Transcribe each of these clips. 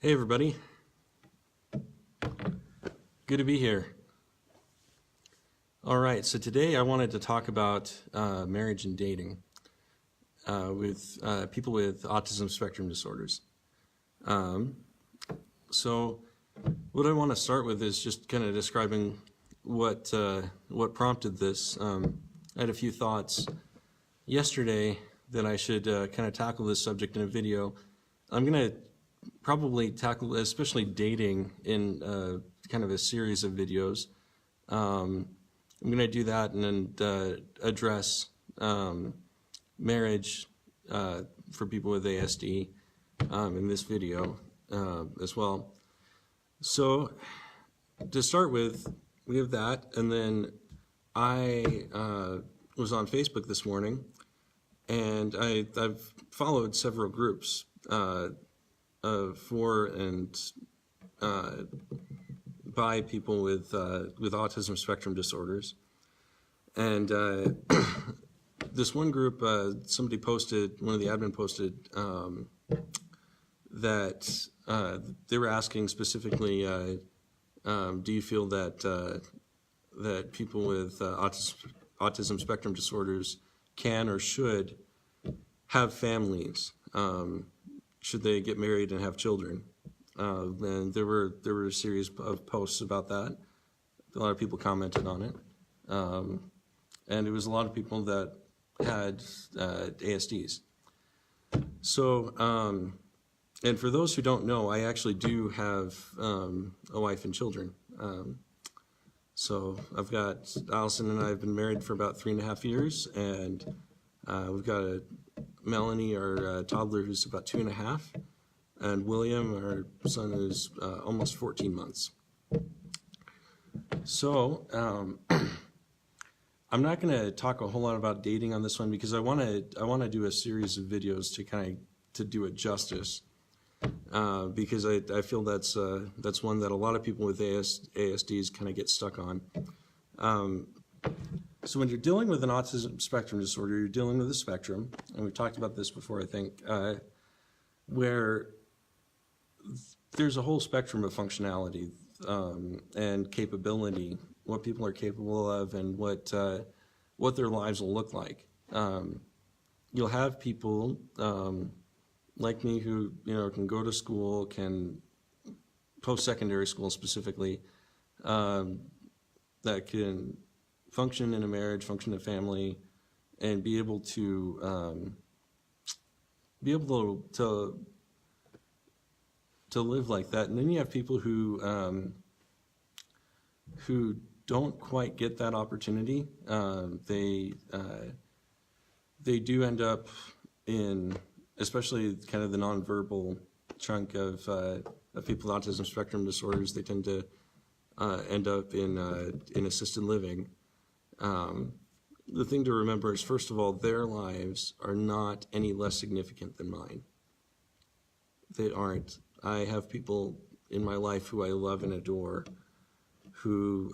Hey everybody, good to be here. All right, so today I wanted to talk about marriage and dating with people with autism spectrum disorders. So what I want to start with is just kind of describing what prompted this. I had a few thoughts yesterday that I should kind of tackle this subject in a video. I'm going to probably tackle especially dating in kind of a series of videos. I'm going to do that and then address marriage for people with ASD in this video as well. So to start with, we have that, and then I was on Facebook this morning, and I've followed several groups for and by people with autism spectrum disorders, and this one group, somebody posted, one of the admin posted that they were asking specifically, do you feel that that people with autism spectrum disorders can or should have families? Should they get married and have children? And there were a series of posts about that. A lot of people commented on it, and it was a lot of people that had ASDs. So, and for those who don't know, I actually do have a wife and children. So I've got Allison and I have been married for about 3.5 years, and we've got Melanie, our toddler, who's about 2.5, and William, our son, is almost 14 months. So I'm not going to talk a whole lot about dating on this one because I want to do a series of videos to kind of do it justice, because I feel that's one that a lot of people with ASDs kind of get stuck on. So when you're dealing with an autism spectrum disorder, you're dealing with a spectrum, and we've talked about this before, I think, where there's a whole spectrum of functionality and capability, what people are capable of, and what their lives will look like. You'll have people like me who can go to school, can post-secondary school specifically, that can function in a marriage, function in a family, and be able to live like that. And then you have people who don't quite get that opportunity. They do end up in, especially kind of the nonverbal chunk of people with autism spectrum disorders, they tend to end up in assisted living. The thing to remember is, first of all, their lives are not any less significant than mine. They aren't. I have people in my life who I love and adore who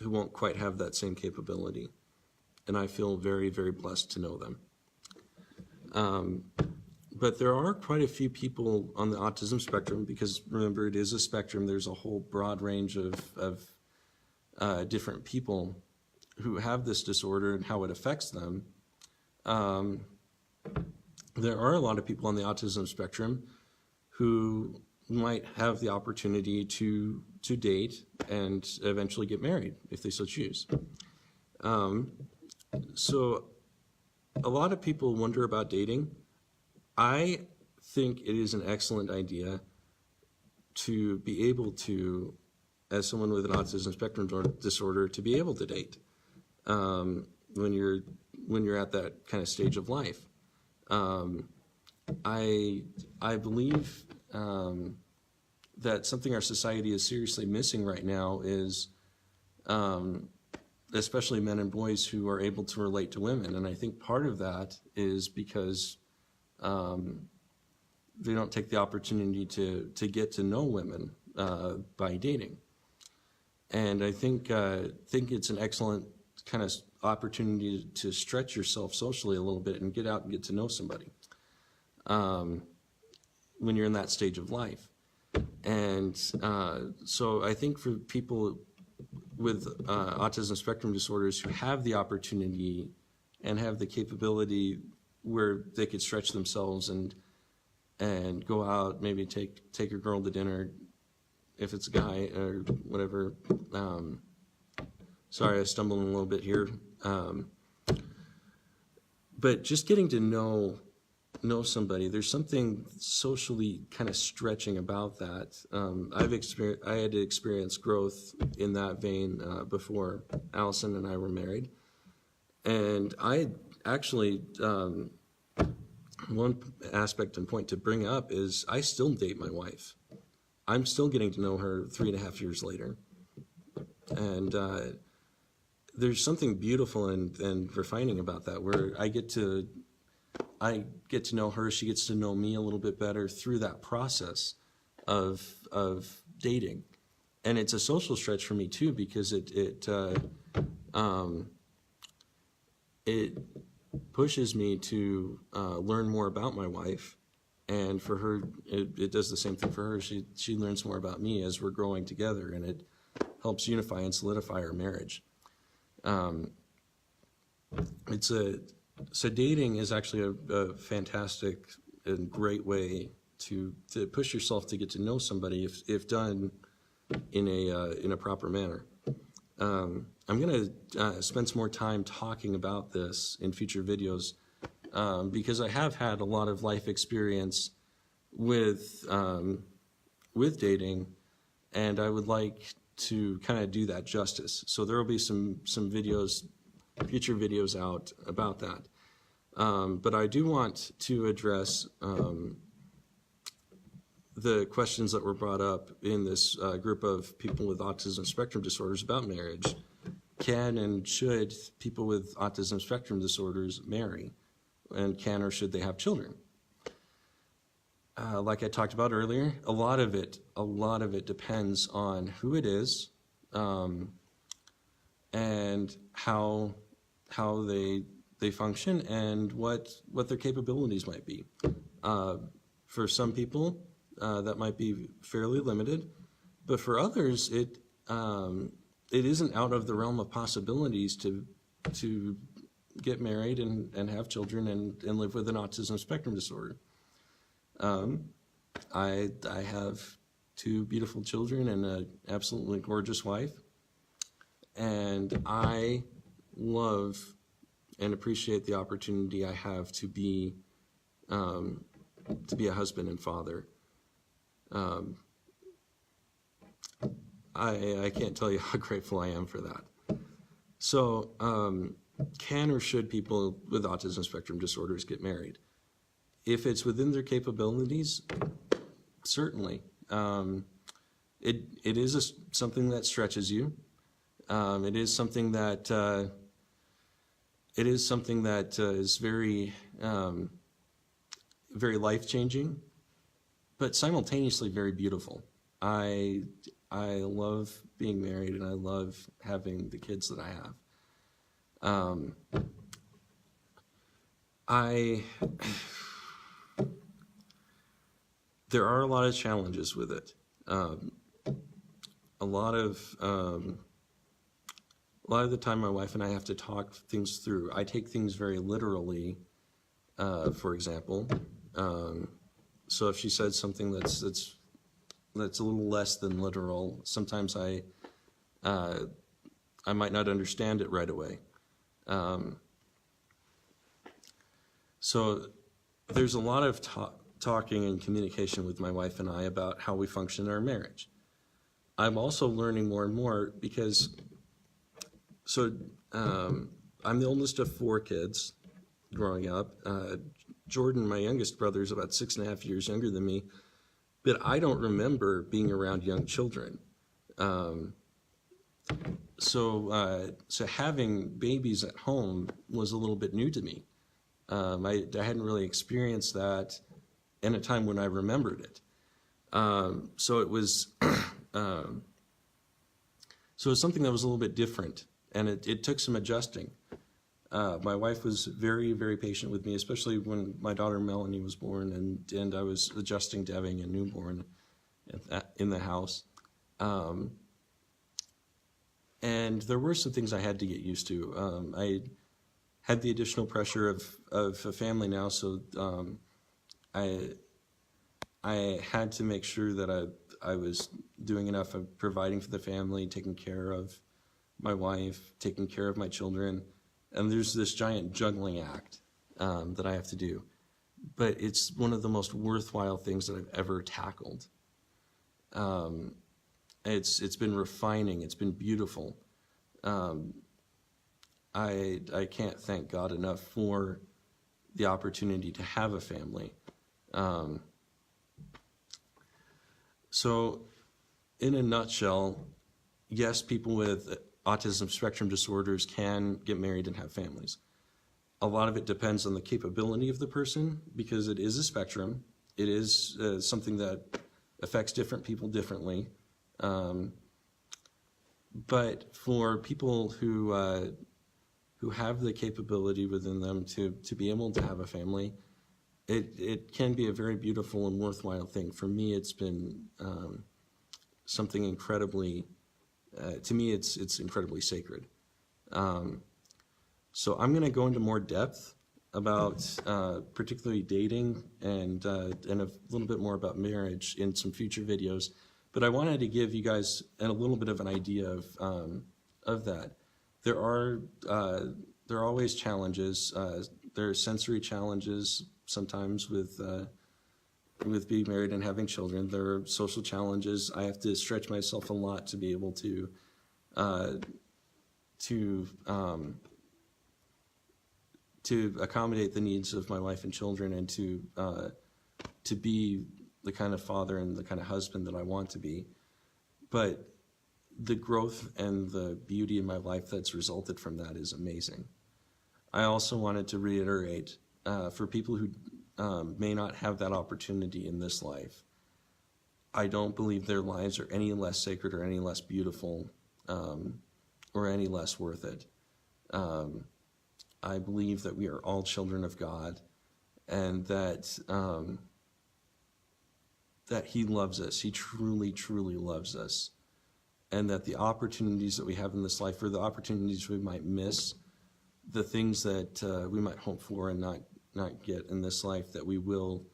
won't quite have that same capability, and I feel very, very blessed to know them. But there are quite a few people on the autism spectrum, because remember, it is a spectrum. There's a whole broad range of different people who have this disorder and how it affects them. There are a lot of people on the autism spectrum who might have the opportunity to date and eventually get married if they so choose. So a lot of people wonder about dating. I think it is an excellent idea to be able to, as someone with an autism spectrum disorder, to be able to date when you're at that kind of stage of life. I believe that something our society is seriously missing right now is especially men and boys who are able to relate to women. And I think part of that is because they don't take the opportunity to get to know women by dating. And I think it's an excellent kind of opportunity to stretch yourself socially a little bit and get out and get to know somebody when you're in that stage of life. And so I think for people with autism spectrum disorders who have the opportunity and have the capability where they could stretch themselves and go out, maybe take a girl to dinner, if it's a guy or whatever. Sorry, I stumbled a little bit here. But just getting to know somebody, there's something socially kind of stretching about that. I had to experience growth in that vein before Allison and I were married. And I actually, one aspect and point to bring up is I still date my wife. I'm still getting to know her 3.5 years later. And there's something beautiful and refining about that, where I get to know her, she gets to know me a little bit better through that process of dating. And it's a social stretch for me too, because it pushes me to learn more about my wife. And for her, it does the same thing for her. She learns more about me as we're growing together, and it helps unify and solidify our marriage. So dating is actually a fantastic and great way to push yourself to get to know somebody if done in a proper manner. I'm going to spend some more time talking about this in future videos because I have had a lot of life experience with dating, and I would like to kind of do that justice. So there will be some videos, future videos out about that. But I do want to address the questions that were brought up in this group of people with autism spectrum disorders about marriage. Can and should people with autism spectrum disorders marry? And can or should they have children? Like I talked about earlier, a lot of it depends on who it is, and how they function and what their capabilities might be. For some people, that might be fairly limited, but for others, it isn't out of the realm of possibilities to get married and have children and live with an autism spectrum disorder. I have 2 beautiful children and an absolutely gorgeous wife, and I love and appreciate the opportunity I have to be a husband and father. I can't tell you how grateful I am for that. So, can or should people with autism spectrum disorders get married? If it's within their capabilities, certainly. It is something that stretches you. It is something that is very very life-changing, but simultaneously very beautiful. I love being married, and I love having the kids that I have. There are a lot of challenges with it. A lot of the time my wife and I have to talk things through. I take things very literally, for example. So if she says something that's a little less than literal, sometimes I might not understand it right away. So there's a lot of talking and communication with my wife and I about how we function in our marriage. I'm also learning more and more because, I'm the oldest of 4 kids growing up. Jordan, my youngest brother, is about 6.5 years younger than me, but I don't remember being around young children. So having babies at home was a little bit new to me. I hadn't really experienced that in a time when I remembered it. So it was something that was a little bit different, and it took some adjusting. My wife was very, very patient with me, especially when my daughter Melanie was born, and I was adjusting to having a newborn. in the house. And there were some things I had to get used to. I had the additional pressure of a family now, so I had to make sure that I was doing enough of providing for the family, taking care of my wife, taking care of my children, and there's this giant juggling act that I have to do. But it's one of the most worthwhile things that I've ever tackled. It's been refining. It's been beautiful. I can't thank God enough for the opportunity to have a family. So, in a nutshell, yes, people with autism spectrum disorders can get married and have families. A lot of it depends on the capability of the person, because it is a spectrum. It is something that affects different people differently. But for people who have the capability within them to be able to have a family, it can be a very beautiful and worthwhile thing. For me, it's been something incredibly, to me, it's incredibly sacred. So I'm going to go into more depth about particularly dating and a little bit more about marriage in some future videos. But I wanted to give you guys a little bit of an idea of that. There are always challenges. There are sensory challenges sometimes with being married and having children. There are social challenges. I have to stretch myself a lot to be able to accommodate the needs of my wife and children, and to be the kind of father and the kind of husband that I want to be. But the growth and the beauty in my life that's resulted from that is amazing. I also wanted to reiterate, for people who may not have that opportunity in this life, I don't believe their lives are any less sacred or any less beautiful or any less worth it. I believe that we are all children of God, and that that He loves us. He truly, truly loves us. And that the opportunities that we have in this life, or the opportunities we might miss, the things that we might hope for and not get in this life, that we will,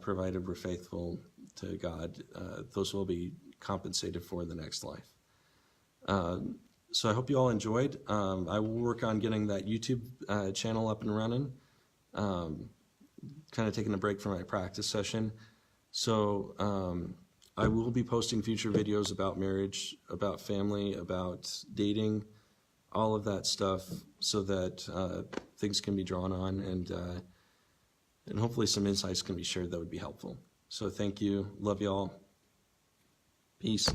provided we're faithful to God, those will be compensated for in the next life. So I hope you all enjoyed. I will work on getting that YouTube channel up and running, kind of taking a break from my practice session. So I will be posting future videos about marriage, about family, about dating, all of that stuff, so that things can be drawn on, and hopefully some insights can be shared that would be helpful. So thank you. Love y'all. Peace.